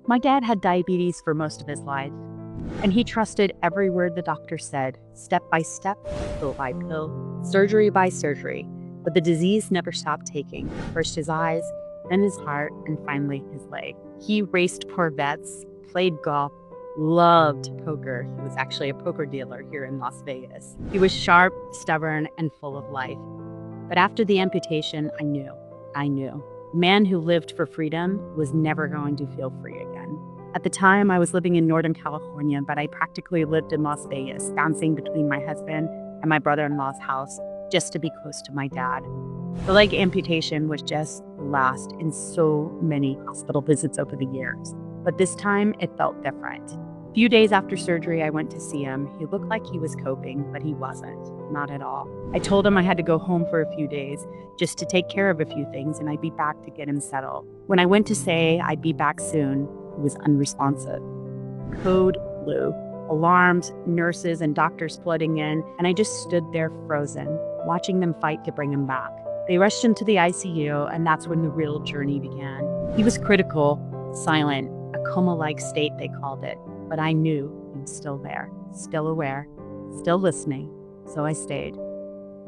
My dad had diabetes for most of his life, and he trusted every word the doctor said, step by step, pill by pill, surgery by surgery. But the disease never stopped taking, first his eyes, then his heart, and finally his leg. He raced Corvettes, played golf, loved poker. He was actually a poker dealer here in Las Vegas. He was sharp, stubborn, and full of life. But after the amputation, I knew. A man who lived for freedom was never going to feel free again. At the time, I was living in Northern California, but I practically lived in Las Vegas, bouncing between my husband and my brother-in-law's house just to be close to my dad. The leg amputation was just the last in so many hospital visits over the years, but this time it felt different. A few days after surgery, I went to see him. He looked like he was coping, but he wasn't, not at all. I told him I had to go home for a few days just to take care of a few things, and I'd be back to get him settled. When I went to say I'd be back soon, he was unresponsive. Code blue. Alarms, nurses, and doctors flooding in, and I just stood there frozen, watching them fight to bring him back. They rushed him to the ICU, and that's when the real journey began. He was critical, silent, a coma-like state, they called it. But I knew he was still there, still aware, still listening, so I stayed.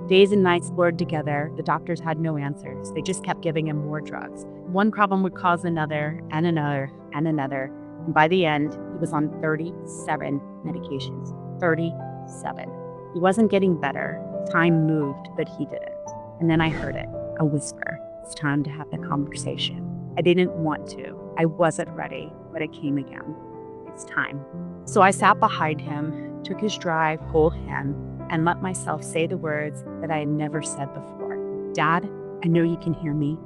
Days and nights blurred together. The doctors had no answers. They just kept giving him more drugs. One problem would cause another, and another, and another. And by the end, he was on 37 medications. 37. He wasn't getting better. Time moved, but he didn't. And then I heard it, a whisper. It's time to have the conversation. I didn't want to. I wasn't ready, but it came again. It's time. So I sat behind him, took his dry, whole hand, and let myself say the words that I had never said before. Dad, I know you can hear me.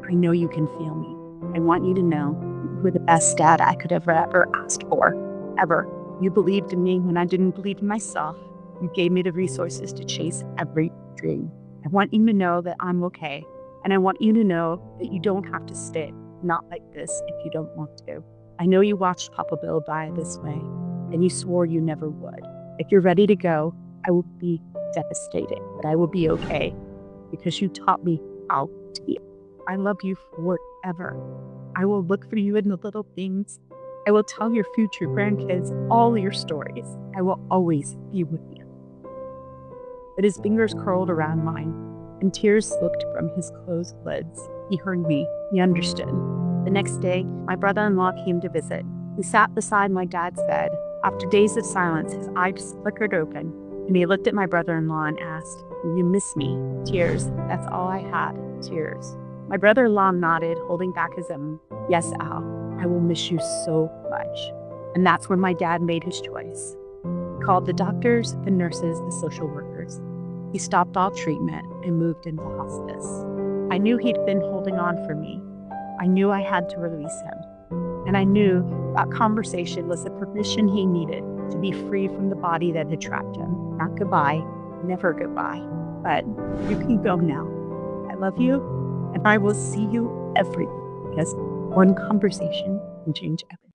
I know you can feel me. I want you to know you were the best dad I could have ever asked for, ever. You believed in me when I didn't believe in myself. You gave me the resources to chase every dream. I want you to know that I'm okay. And I want you to know that you don't have to stay not like this if you don't want to. I know you watched Papa Bill die this way, and you swore you never would. If you're ready to go, I will be devastated, but I will be okay because you taught me how to be. I love you forever. I will look for you in the little things. I will tell your future grandkids all your stories. I will always be with you. But his fingers curled around mine, and tears slipped from his closed lids. He heard me. He understood. The next day, my brother-in-law came to visit. He sat beside my dad's bed. After days of silence, his eyes flickered open, and he looked at my brother-in-law and asked, "You miss me?" Tears. That's all I had. Tears. My brother-in-law nodded, holding back his own. "Yes, Al, I will miss you so much." And that's when my dad made his choice. He called the doctors, the nurses, the social workers. He stopped all treatment and moved into hospice. I knew he'd been holding on for me. I knew I had to release him. And I knew that conversation was the permission he needed to be free from the body that had trapped him. Not goodbye, never goodbye, but you can go now. I love you, and I will see you every day, because one conversation can change everything.